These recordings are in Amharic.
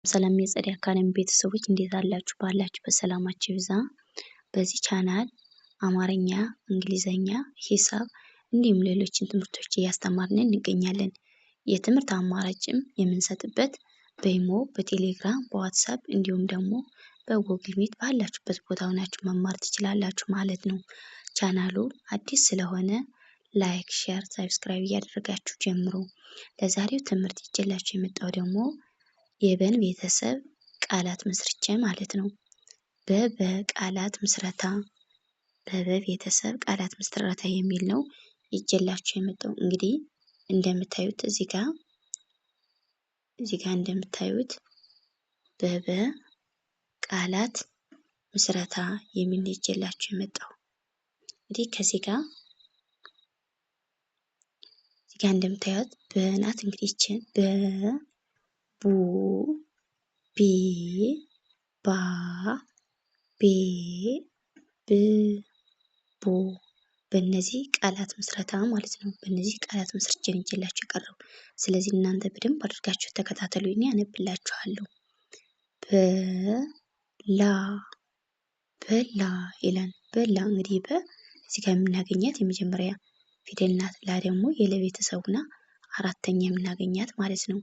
ሰላም የጸደይ አካዳሚ ቤተሰቦች እንዴት አላችሁ? ባላችሁበት ሰላማችሁ ይብዛ። በዚህ ቻናል አማርኛ፣ እንግሊዘኛ፣ ሂሳብ እንዲሁም ሌሎችን ትምህርቶች እያስተማርን እንገኛለን። የትምህርት አማራጭም የምንሰጥበት በኢሞ፣ በቴሌግራም፣ በዋትስአፕ እንዲሁም ደግሞ በጉግል ሚት ባላችሁበት ቦታ ሆናችሁ መማር ትችላላችሁ ማለት ነው። ቻናሉ አዲስ ስለሆነ ላይክ፣ ሼር፣ ሰብስክራይብ እያደረጋችሁ ጀምሩ። ለዛሬው ትምህርት ይዤላችሁ የመጣው ደግሞ የበን ቤተሰብ ቃላት መስርቼ ማለት ነው። በቃላት ምስረታ ቤተሰብ ቃላት ምስረታ የሚል ነው ይዤላችሁ የመጣው። እንግዲህ እንደምታዩት እዚህ ጋር እንደምታዩት ቃላት ምስረታ የሚል ይዤላችሁ የመጣው። እንግዲህ ከዚህ ጋር እንደምታዩት በናት እንግዲህ ቡ ቢ ባ ቤ ብ ቦ በእነዚህ ቃላት ምስረታ ማለት ነው። በእነዚህ ቃላት መስርቼ ነው ይዤላችሁ የቀረው። ስለዚህ እናንተ በደንብ አድርጋችሁ ተከታተሉኝ፣ ያነብላችኋለሁ። በላ ይላል። በላ እንግዲህ እዚህ ጋር የምናገኛት የመጀመሪያ ፊደል ናት። ላ ደግሞ የለቤተሰቡና አራተኛ የምናገኛት ማለት ነው።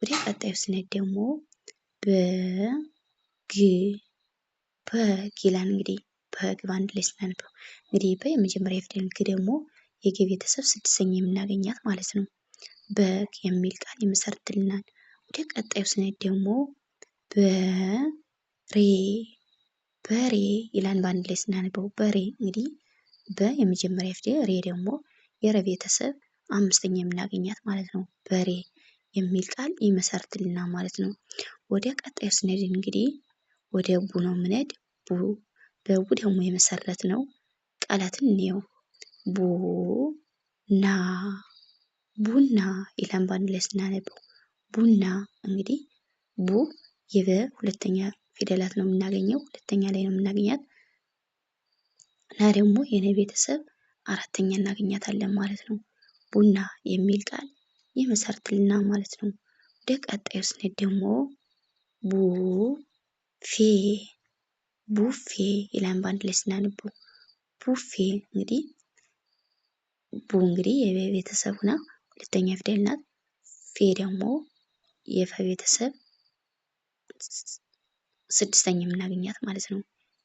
ወደ ቀጣዩ ስንሄድ ደግሞ በግ ይላል። እንግዲህ በግ በአንድ ላይ ስናነበው እንግዲህ የመጀመሪያ ፊደል ግ ደግሞ የገ ቤተሰብ ስድስተኛ የምናገኛት ማለት ነው። በግ የሚል ቃል ይመሰርትልናል። ወደ ቀጣዩ ስንሄድ ደግሞ በሬ ይላል። በአንድ ላይ ስናነበው በሬ እንግዲህ የመጀመሪያ ፊደል ሬ ደግሞ የረ ቤተሰብ አምስተኛ የምናገኛት ማለት ነው። በሬ የሚል ቃል ይመሰርትልናል ማለት ነው። ወደ ቀጣዩ ስንሄድ እንግዲህ ወደ ቡ ነው የምንሄድ። በቡ ደግሞ የመሰረት ነው ቃላትን እንየው። ቡና ይላል። በአንድ ላይ ስናነበው ቡና እንግዲህ ቡ የበ ሁለተኛ ፊደላት ነው የምናገኘው፣ ሁለተኛ ላይ ነው የምናገኛት። እና ደግሞ የነ ቤተሰብ አራተኛ እናገኛታለን ማለት ነው። ቡና የሚል ቃል ይመሰርትልናል ማለት ነው። ወደ ቀጣዩ ስንሄድ ደግሞ ቡፌ ይላል። በአንድ ላይ ስናነበው ቡፌ እንግዲህ እንግዲህ የበ ቤተሰብ ሆና ሁለተኛ ፊደል ናት። ፌ ደግሞ የፈ ቤተሰብ ስድስተኛ የምናገኛት ማለት ነው።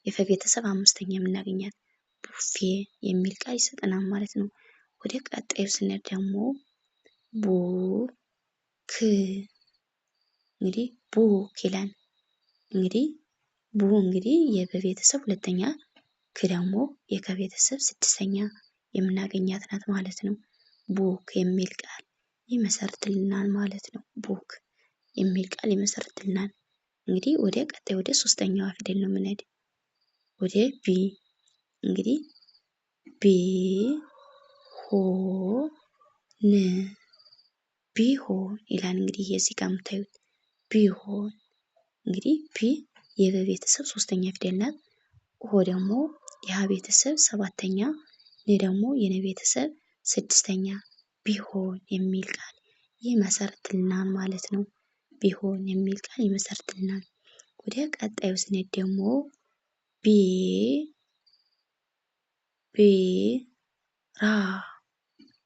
የፈ ቤተሰብ አምስተኛ የምናገኛት ቡፌ የሚል ቃል ይሰጠናል ማለት ነው። ወደ ቀጣዩ ስንሄድ ደግሞ እንግዲህ ቡክ ይላል። እንግዲህ እንግዲህ የበ ቤተሰብ ሁለተኛ፣ ክ ደግሞ የከ ቤተሰብ ስድስተኛ የምናገኛት ናት ማለት ነው። ቡክ የሚል ቃል ይመሰርትልናል ማለት ነው። ቡክ የሚል ቃል ይመሰርትልናል። እንግዲህ ወደ ቀጣይ ወደ ሶስተኛዋ ፊደል ነው የምንሄድ። ወደ ቢ እንግዲህ ቢሆን ይላል። እንግዲህ የዚህ ጋር የምታዩት ቢሆን እንግዲህ የበ ቤተሰብ ሶስተኛ ፊደል ናት። ሆ ደግሞ የሀ ቤተሰብ ሰባተኛ፣ ነ ደግሞ የነ ቤተሰብ ስድስተኛ ቢሆን የሚል ቃል ይመሰርትልናል ማለት ነው። ቢሆን የሚል ቃል ይመሰርትልናል። ወደ ቀጣዩ ስንሄድ ደግሞ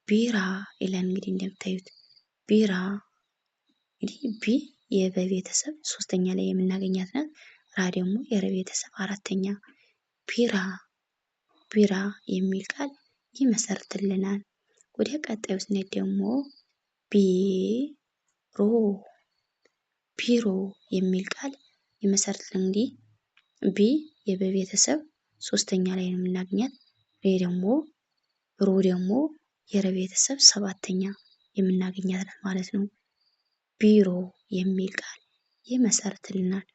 ቢራ ይላል። እንግዲህ እንደምታዩት ቢራ እንግዲህ የበ ቤተሰብ ሶስተኛ ላይ የምናገኛት ናት። ራ ደግሞ የረ ቤተሰብ አራተኛ ቢራ የሚል ቃል ይመሰርትልናል። ወደ ቀጣዩ ስንሄድ ደግሞ ቢሮ የሚል ቃል ይመሰርትልናል። እንግዲህ የበ ቤተሰብ ሶስተኛ ላይ ነው የምናገኛት። ሮ ደግሞ የረ ቤተሰብ ሰባተኛ የምናገኛት ናት ማለት ነው። ቢሮ የሚል ቃል ይመሰርትልናል።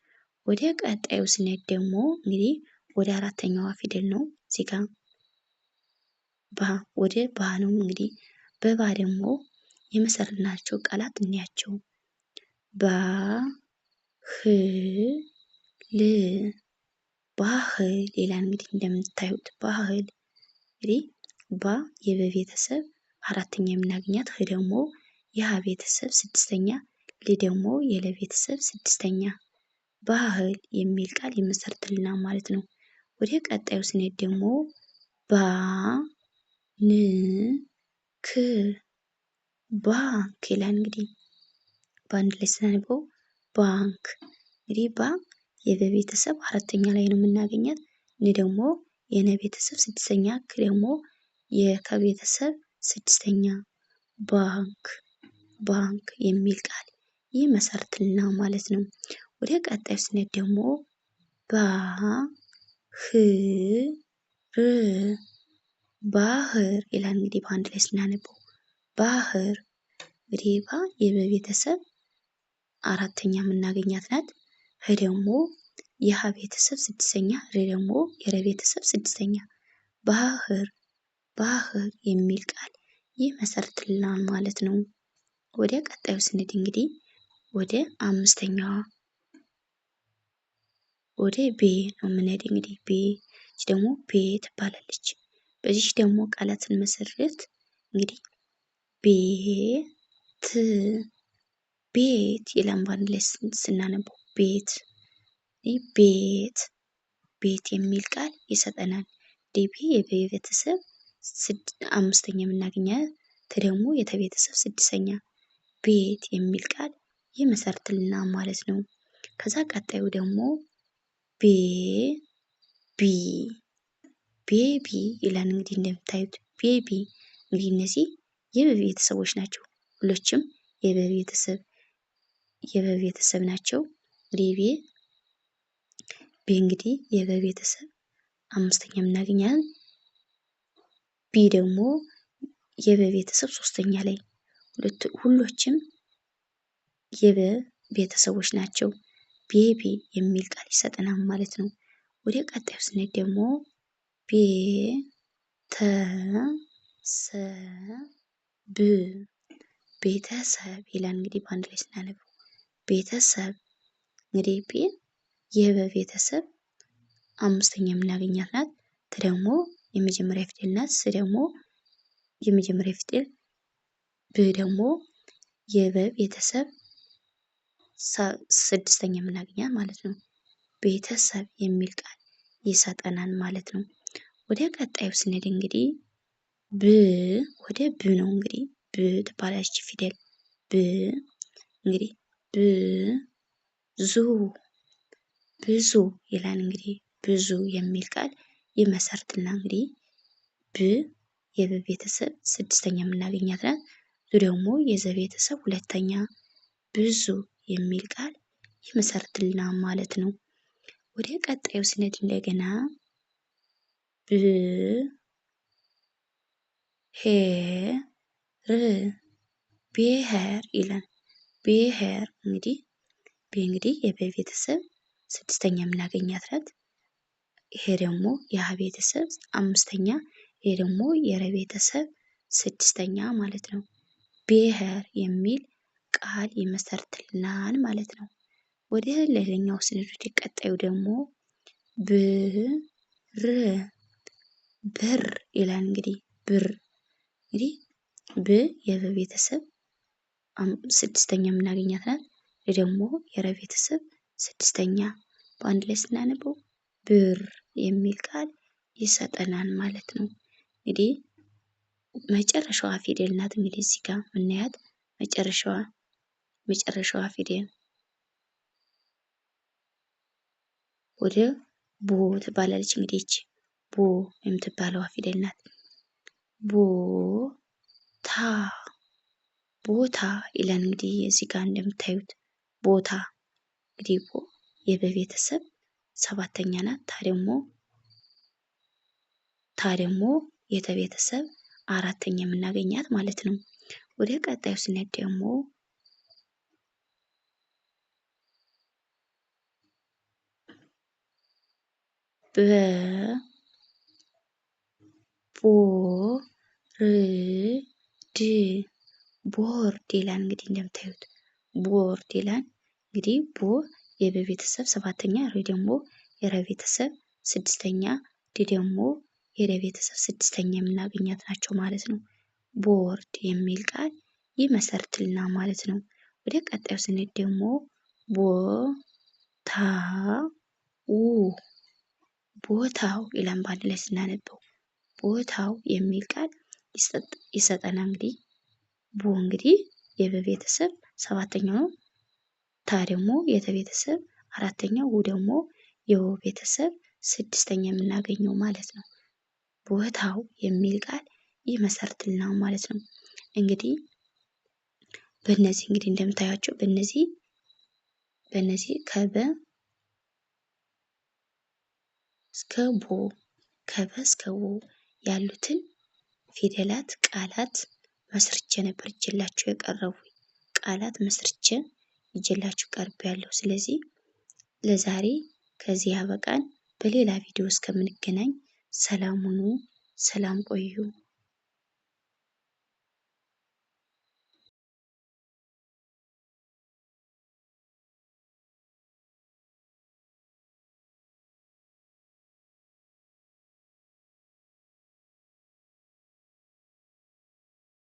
ወደ ቀጣዩ ስንሄድ ደግሞ እንግዲህ ወደ አራተኛዋ ፊደል ነው። እዚህ ጋር ወደ ባ ነው እንግዲህ በባ ደግሞ የመሰረትናቸው ቃላት እንያቸው። ባህል ይላል። እንግዲህ እንደምታዩት ባህል እንግዲህ ባ የበ ቤተሰብ አራተኛ የምናገኛት፣ ህ ደግሞ የሀ ቤተሰብ ስድስተኛ፣ ል ደግሞ የለ ቤተሰብ ስድስተኛ ባህል የሚል ቃል ይመሰርትልናል ማለት ነው። ወደ ቀጣዩ ስንሄድ ደግሞ ባ ን ክ ባንክ ይላል። እንግዲህ በአንድ ላይ ስናነበው ባንክ። እንግዲህ ባ የበ ቤተሰብ አራተኛ ላይ ነው የምናገኛት። ን ደግሞ የነ ቤተሰብ ስድስተኛ፣ ክ ደግሞ የከ ቤተሰብ ስድስተኛ ባንክ ባንክ የሚል ቃል ይመሰርትልናል ማለት ነው። ወደ ቀጣዩ ስንሄድ ደግሞ ባ ህ ር ባህር ይላል። እንግዲህ በአንድ ላይ ስናነበው ባህር። እንግዲህ ባ የበ ቤተሰብ አራተኛ የምናገኛት ናት። ህ ደግሞ የሀ ቤተሰብ ስድስተኛ፣ ር ደግሞ የረ ቤተሰብ ስድስተኛ ባህር ባህር የሚል ቃል ይመሰርትልናል ማለት ነው። ወደ ቀጣዩ ስንሄድ እንግዲህ ወደ አምስተኛዋ ወደ ቤ ነው የምንሄድ። እንግዲህ ቤ ደግሞ ቤ ትባላለች። በዚህ ደግሞ ቃላት ስንመሰርት እንግዲህ ቤት ቤት ይላል። በአንድ ላይ ስናነበው ቤት ቤት ቤት የሚል ቃል ይሰጠናል። ቤ የበ ቤተሰብ አምስተኛ የምናገኛት፣ ት ደግሞ የተ ቤተሰብ ስድስተኛ ቤት የሚል ቃል ይመሰርትልናል ማለት ነው። ከዛ ቀጣዩ ደግሞ ቤቢ ይላል። እንግዲህ እንደምታዩት ቤቢ እንግዲህ እነዚህ የበ ቤተሰቦች ናቸው። ሁሎችም የበ ቤተሰብ ናቸው። ቤ እንግዲህ የበ ቤተሰብ አምስተኛ የምናገኛት፣ ቢ ደግሞ የበ ቤተሰብ ሶስተኛ ላይ ሁሎችም የበ ቤተሰቦች ናቸው። ቤቢ የሚል ቃል ይሰጠናል ማለት ነው። ወደ ቀጣዩ ስንሄድ ደግሞ ቤተሰብ ቤተሰብ ይላል። እንግዲህ በአንድ ላይ ስናነበው ቤተሰብ እንግዲህ ቤ የበ ቤተሰብ አምስተኛ የምናገኛት ናት። ት ደግሞ የመጀመሪያ ፊደል ናት። ስ ደግሞ የመጀመሪያ ፊደል፣ ብ ደግሞ የበ ቤተሰብ ስድስተኛ የምናገኛት ማለት ነው። ቤተሰብ የሚል ቃል ይሰጠናል ማለት ነው። ወደ ቀጣዩ ስንሄድ እንግዲህ ወደ ብ ነው። እንግዲህ ብ ትባላለች ፊደል። ብ እንግዲህ ብዙ ይላል። እንግዲህ ብዙ የሚል ቃል ይመሰርትልናል። እንግዲህ ብ የበ ቤተሰብ ስድስተኛ የምናገኛት ናት። ዙ ደግሞ የዘ ቤተሰብ ሁለተኛ ብዙ የሚል ቃል ይመሰርትልናል ማለት ነው። ወደ ቀጣዩ ስንሄድ እንደገና ብሄር ይላል። ብሄር እንግዲህ የበ ቤተሰብ ስድስተኛ የምናገኛት ናት። ይሄ ደግሞ የሀ ቤተሰብ አምስተኛ፣ ይሄ ደግሞ የረ ቤተሰብ ስድስተኛ ማለት ነው። ብሄር የሚል ቃል ይመሰርትልናል ማለት ነው። ወደ ሌላኛው ስንሄድ ወደ ቀጣዩ ደግሞ ብር ይላል። እንግዲህ ብር እንግዲህ ብ የበ ቤተሰብ ስድስተኛ የምናገኛት ናት። ር ደግሞ የረ ቤተሰብ ስድስተኛ በአንድ ላይ ስናነበው ብር የሚል ቃል ይሰጠናል ማለት ነው። እንግዲህ መጨረሻዋ ፊደል ናት። እንግዲህ እዚህ ጋር የምናያት መጨረሻዋ ፊደል ወደ ቦ ትባላለች። እንግዲህ ይቺ ቦ የምትባለዋ ፊደል ናት። ቦታ ይላል። እንግዲህ እዚህ ጋር እንደምታዩት ቦታ እንግዲህ ቦ የበ ቤተሰብ ሰባተኛ ናት። ታ ደግሞ የተ ቤተሰብ አራተኛ የምናገኛት ማለት ነው። ወደ ቀጣዩ ስንሄድ ደግሞ ቦርድ ይላል። እንግዲህ እንደምታዩት ቦርድ ይላል። እንግዲህ ቦ የበ ቤተሰብ ሰባተኛ፣ ር ደግሞ የረ ቤተሰብ ስድስተኛ፣ ድ ደግሞ የረ ቤተሰብ ስድስተኛ የምናገኛት ናቸው ማለት ነው። ቦርድ የሚል ቃል ይመሰርትልናል ማለት ነው። ወደ ቀጣዩ ስንሄድ ደግሞ ቦታው ይላል በአንድ ላይ ስናነበው ቦታው የሚል ቃል ይሰጠናል። እንግዲህ እንግዲህ የበቤተሰብ ሰባተኛው ነው። ታ ደግሞ የተቤተሰብ አራተኛው፣ ደግሞ የወቤተሰብ ስድስተኛ የምናገኘው ማለት ነው። ቦታው የሚል ቃል ይመሰርትልናል ማለት ነው። እንግዲህ በእነዚህ እንደምታያቸው በእነዚህ ከበ እስከ ቦ ያሉትን ፊደላት ቃላት መስርቼ ነበር ይዤላችሁ የቀረቡ ቃላት መስርቼ ይዤላችሁ ቀርቤያለሁ። ስለዚህ ለዛሬ ከዚህ ያበቃን። በሌላ ቪዲዮ እስከምንገናኝ ሰላም ሁኑ፣ ሰላም ቆዩ።